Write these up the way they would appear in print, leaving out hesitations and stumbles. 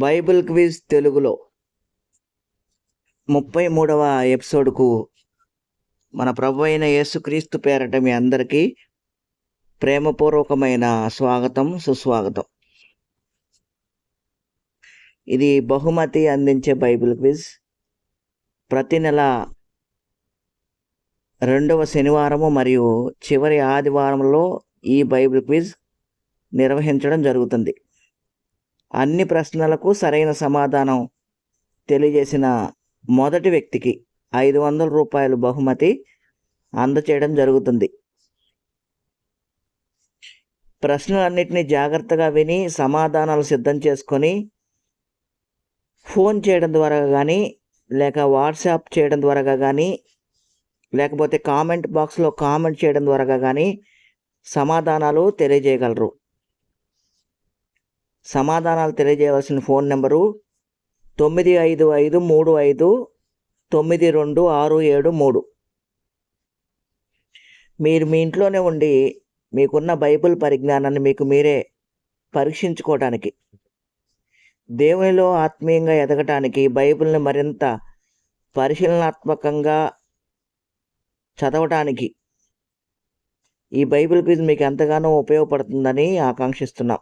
Bible quiz తెలుగులో 33వ ఎపిసోడ్కు మన ప్రభు అయిన యేసుక్రీస్తు పేరట మీ అందరికీ ప్రేమపూర్వకమైన స్వాగతం, సుస్వాగతం. ఇది బహుమతి అందించే బైబిల్ క్విజ్. ప్రతి నెల 2వ శనివారము మరియు చివరి ఆదివారంలో ఈ బైబిల్ క్విజ్ నిర్వహించడం జరుగుతుంది. అన్ని ప్రశ్నలకు సరైన సమాధానం తెలియజేసిన మొదటి వ్యక్తికి 500 రూపాయలు బహుమతి అందచేయడం జరుగుతుంది. ప్రశ్నలన్నింటినీ జాగ్రత్తగా విని సమాధానాలు సిద్ధం చేసుకొని ఫోన్ చేయడం ద్వారా కానీ, లేక వాట్సాప్ చేయడం ద్వారా కానీ, లేకపోతే కామెంట్ బాక్స్లో కామెంట్ చేయడం ద్వారా కానీ సమాధానాలు తెలియజేయగలరు. సమాధానాలు తెలియజేయవలసిన ఫోన్ నెంబరు 9553592673. మీరు మీ ఇంట్లోనే ఉండి మీకున్న బైబిల్ పరిజ్ఞానాన్ని మీకు మీరే పరీక్షించుకోవటానికి, దేవునిలో ఆత్మీయంగా ఎదగటానికి, బైబిల్ని మరింత పరిశీలనాత్మకంగా చదవటానికి ఈ బైబిల్ క్విజ్ మీకు ఎంతగానో ఉపయోగపడుతుందని ఆకాంక్షిస్తున్నాం.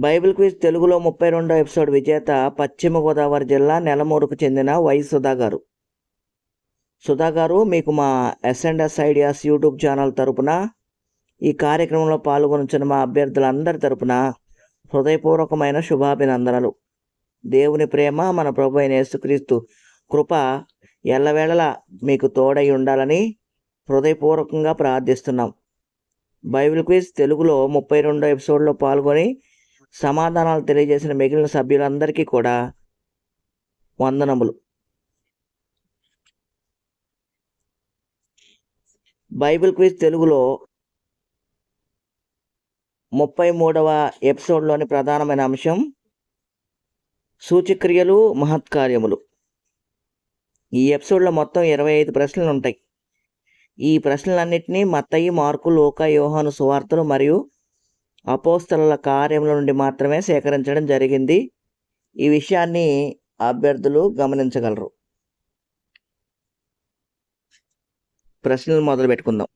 బైబిల్ క్విజ్ తెలుగులో 32వ ఎపిసోడ్ విజేత పశ్చిమ గోదావరి జిల్లా నెలమూరుకు చెందిన వై సుధా గారు. సుధా గారు, మీకు మా S&S ఐడియాస్ యూట్యూబ్ ఛానల్ తరపున, ఈ కార్యక్రమంలో పాల్గొనుచున్న మా అభ్యర్థులందరి తరపున హృదయపూర్వకమైన శుభాభినందనలు. దేవుని ప్రేమ, మన ప్రభు అయిన యేసుక్రీస్తు కృప ఎల్లవేళలా మీకు తోడై ఉండాలని హృదయపూర్వకంగా ప్రార్థిస్తున్నాం. బైబిల్ క్విజ్ తెలుగులో 32వ ఎపిసోడ్లో పాల్గొని సమాధానాలు తెలియజేసిన మిగిలిన సభ్యులందరికీ కూడా వందనములు. బైబిల్ క్విజ్ తెలుగులో 33వ ఎపిసోడ్లోని ప్రధానమైన అంశం సూచక్రియలు, మహత్కార్యములు. ఈ ఎపిసోడ్లో మొత్తం 25 ప్రశ్నలు ఉంటాయి. ఈ ప్రశ్నలన్నింటినీ మత్తయి, మార్కు, లూకా, యోహాను సువార్తలు మరియు అపోస్తలుల కార్యముల నుండి మాత్రమే సేకరించడం జరిగింది. ఈ విషయాన్ని అభ్యర్థులు గమనించగలరు. ప్రశ్నలు మొదలు పెట్టుకుందాం.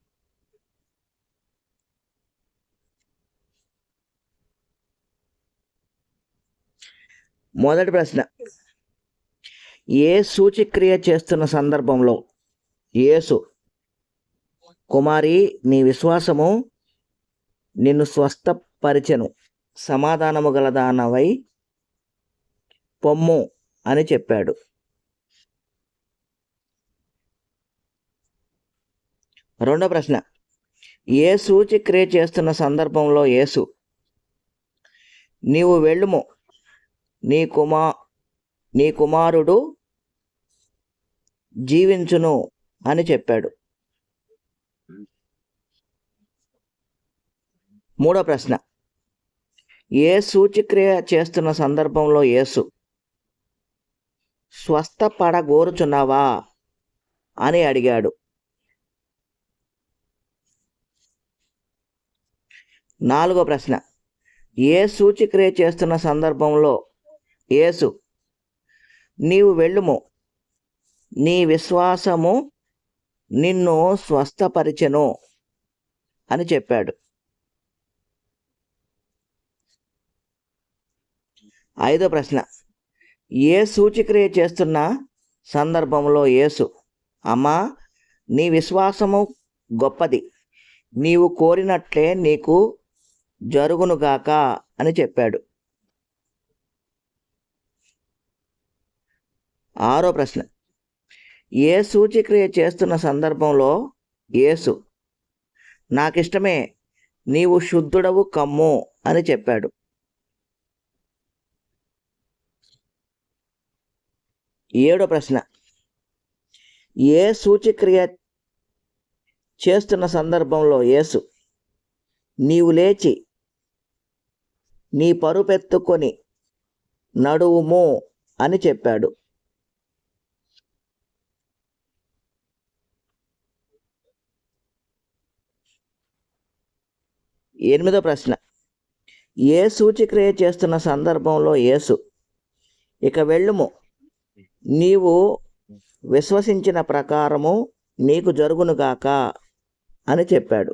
మొదటి ప్రశ్న, ఏ సూచక్రియ చేస్తున్న సందర్భంలో యేసు, కుమారి నీ విశ్వాసము నిన్ను స్వస్థపరిచెను, సమాధానము గలదానవై పొమ్ము అని చెప్పాడు? రెండో ప్రశ్న, ఏ సూచక్రియ చేస్తున్న సందర్భంలో యేసు నీవు వెళ్ళుము, నీ కుమారుడు జీవించును అని చెప్పాడు? మూడో ప్రశ్న, ఏ సూచక్రియ చేస్తున్న సందర్భంలో యేసు స్వస్థపడగోరుచున్నావా అని అడిగాడు? నాలుగో ప్రశ్న, ఏ సూచక్రియ చేస్తున్న సందర్భంలో యేసు నీవు వెళ్ళుము, నీ విశ్వాసము నిన్ను స్వస్థపరిచెను అని చెప్పాడు? ఐదో ప్రశ్న, ఏ సూచక్రియ చేస్తున్న సందర్భంలో యేసు అమ్మా నీ విశ్వాసము గొప్పది, నీవు కోరినట్లే నీకు జరుగునుగాక అని చెప్పాడు? ఆరో ప్రశ్న, ఏ సూచక్రియ చేస్తున్న సందర్భంలో యేసు నాకిష్టమే, నీవు శుద్ధుడవు కమ్ము అని చెప్పాడు? ఏడో ప్రశ్న, ఏ సూచక్రియ చేస్తున్న సందర్భంలో యేసు నీవు లేచి నీ పరుపెత్తుకొని నడువుము అని చెప్పాడు? ఎనిమిదో ప్రశ్న, ఏ సూచక్రియ చేస్తున్న సందర్భంలో యేసు ఇక వెళ్ళుము, నీవు విశ్వసించిన ప్రకారము నీకు జరుగునుగాక అని చెప్పాడు.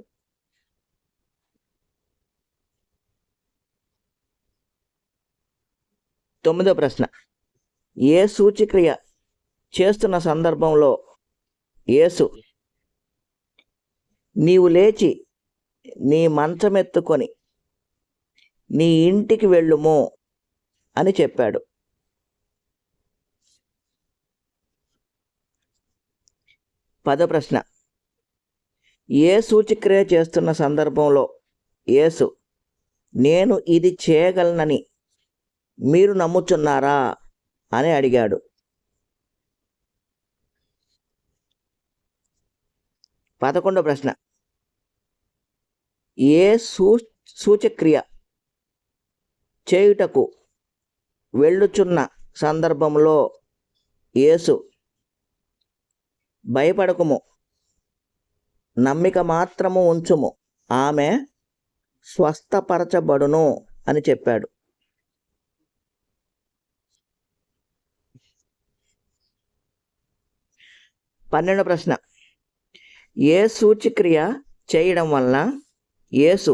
తొమ్మిదో ప్రశ్న, ఏ సూచక్రియ చేస్తున్న సందర్భంలో యేసు నీవు లేచి నీ మంచమెత్తుకొని నీ ఇంటికి వెళ్ళుము అని చెప్పాడు. పదో ప్రశ్న, ఏ సూచక్రియ చేస్తున్న సందర్భంలో యేసు నేను ఇది చేయగలనని మీరు నమ్ముచున్నారా అని అడిగాడు. 11వ ప్రశ్న, ఏ సూచక్రియ చేయుటకు వెళ్ళుచున్న సందర్భంలో యేసు భయపడకుము, నమ్మిక మాత్రము ఉంచుము, ఆమె స్వస్థపరచబడును అని చెప్పాడు. 12వ ప్రశ్న, ఏ సూచక్రియ చేయడం వలన యేసు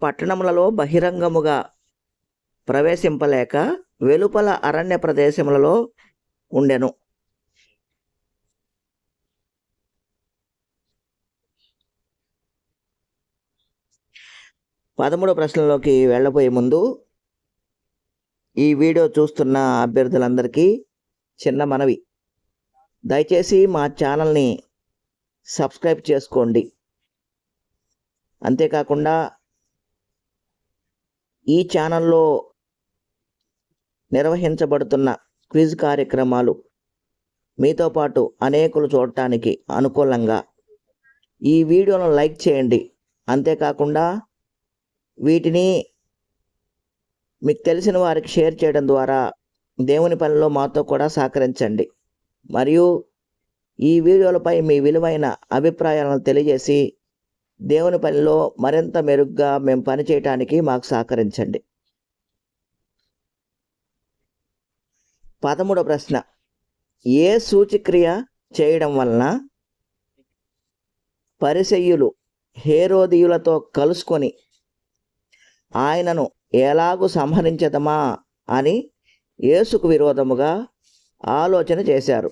పట్టణములలో బహిరంగముగా ప్రవేశింపలేక వెలుపల అరణ్య ప్రదేశములలో ఉండెను. 13వ ప్రశ్నలోకి వెళ్ళబోయే ముందు ఈ వీడియో చూస్తున్న అభ్యర్థులందరికీ చిన్న మనవి, దయచేసి మా ఛానల్ని సబ్స్క్రైబ్ చేసుకోండి. అంతేకాకుండా ఈ ఛానల్లో నిర్వహించబడుతున్న క్విజ్ కార్యక్రమాలు మీతో పాటు అనేకులు చూడటానికి అనుకూలంగా ఈ వీడియోను లైక్ చేయండి. అంతేకాకుండా వీటిని మీకు తెలిసిన వారికి షేర్ చేయడం ద్వారా దేవుని పనిలో మాతో కూడా సహకరించండి. మరియు ఈ వీడియోలపై మీ విలువైన అభిప్రాయాలను తెలియజేసి దేవుని పనిలో మరింత మెరుగ్గా మేము పనిచేయటానికి మాకు సహకరించండి. 13వ ప్రశ్న, ఏ సూచక్రియ చేయడం వలన పరిసయ్యులు హేరోదీయులతో కలుసుకొని ఆయనను ఎలాగూ సంహరించదమా అని యేసుకు విరోధముగా ఆలోచన చేశారు.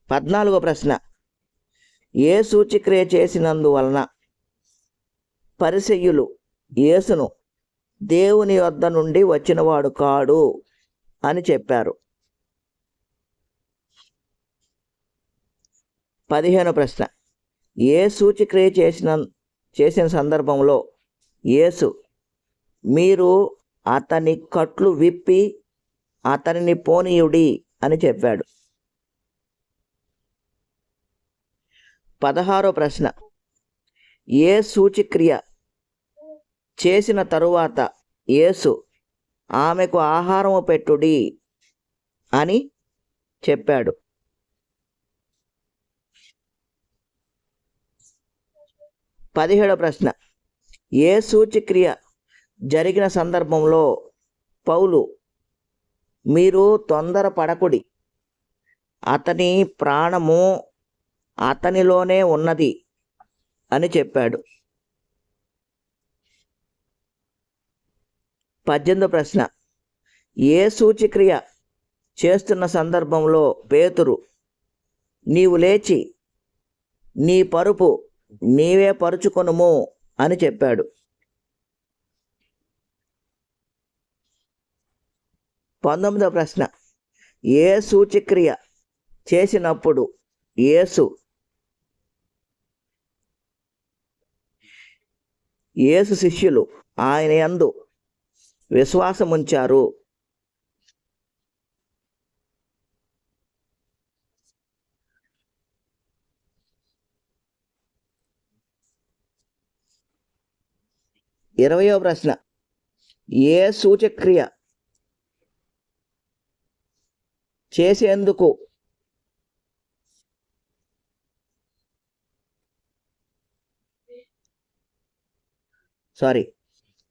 14వ ప్రశ్న, ఏ సూచక్రియ చేసినందువలన పరిసయ్యులు యేసును దేవుని వద్ద నుండి వచ్చినవాడు కాడు అని చెప్పారు. 15వ ప్రశ్న, ఏ సూచక్రియ చేసిన సందర్భంలో యేసు మీరు అతని కట్లు విప్పి అతనిని పోనీయుడి అని చెప్పాడు. 16వ ప్రశ్న, ఏ సూచక్రియ చేసిన తరువాత యేసు ఆమెకు ఆహారము పెట్టుడి అని చెప్పాడు. 17వ ప్రశ్న, ఏ సూచక్రియ జరిగిన సందర్భంలో పౌలు మీరు తొందరపడకుడి, అతని ప్రాణము అతనిలోనే ఉన్నది అని చెప్పాడు. 18వ ప్రశ్న, ఏ సూచక్రియ చేస్తున్న సందర్భంలో పేతురు నీవు లేచి నీ పరుపు నీవే పరుచుకొనుము అని చెప్పాడు. 19వ ప్రశ్న, ఏ సూచక్రియ చేసినప్పుడు యేసు శిష్యులు ఆయన యందు విశ్వాసముంచారు. 20వ ప్రశ్న, ఏ సూచక్రియ చేసేందుకు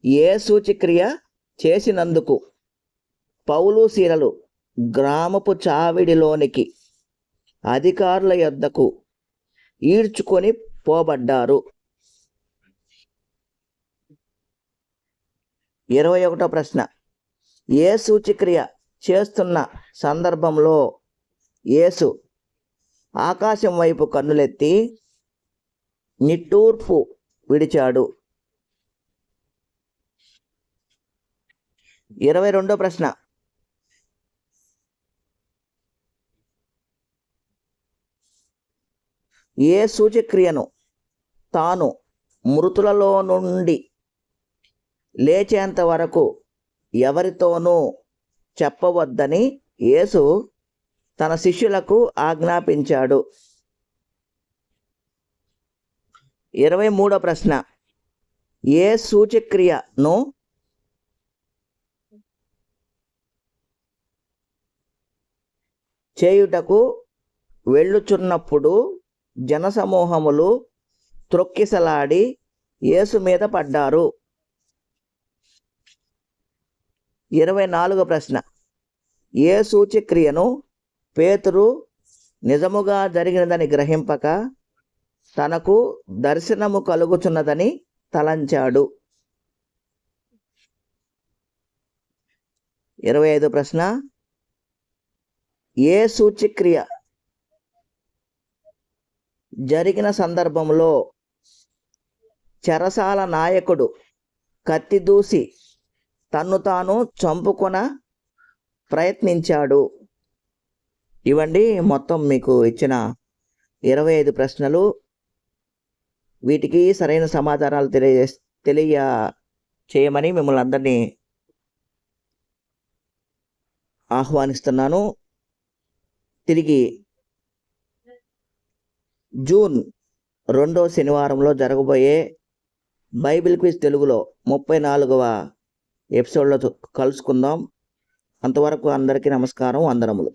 ఏ సూచక్రియ చేసినందుకు పౌలు శీలలు గ్రామపు చావిడిలోనికి అధికారుల యొద్దకు ఈడ్చుకొని పోబడ్డారు? 21వ ప్రశ్న, ఏ సూచక్రియ చేస్తున్న సందర్భంలో యేసు ఆకాశం వైపు కన్నులెత్తి నిట్టూర్పు విడిచాడు? 22వ ప్రశ్న, ఏ సూచక్రియను తాను మృతులలో నుండి లేచేంత వరకు ఎవరితోనూ చెప్పవద్దని యేసు తన శిష్యులకు ఆజ్ఞాపించాడు? 23వ ప్రశ్న, ఏ సూచక్రియను చేయుటకు వెళ్ళుచున్నప్పుడు జనసమూహములు త్రొక్కిసలాడి యేసు మీద పడ్డారు? 24వ ప్రశ్న, ఏ సూచక్రియను పేతురు నిజముగా జరిగినదని గ్రహింపక తనకు దర్శనము కలుగుచున్నదని తలంచాడు? 25వ ప్రశ్న, ఏ సూచక్రియ జరిగిన సందర్భంలో చెరసాల నాయకుడు కత్తి దూసి తన్ను తాను చంపుకొన ప్రయత్నించాడు? ఇవండి మొత్తం మీకు ఇచ్చిన 25 ప్రశ్నలు. వీటికి సరైన సమాధానాలు చేయమని మిమ్మల్ని అందరినీ ఆహ్వానిస్తున్నాను. తిరిగి జూన్ 2వ శనివారంలో జరగబోయే బైబిల్ క్విజ్ తెలుగులో 34వ ఎపిసోడ్లో కలుసుకుందాం. అంతవరకు అందరికీ నమస్కారం, వందనములు.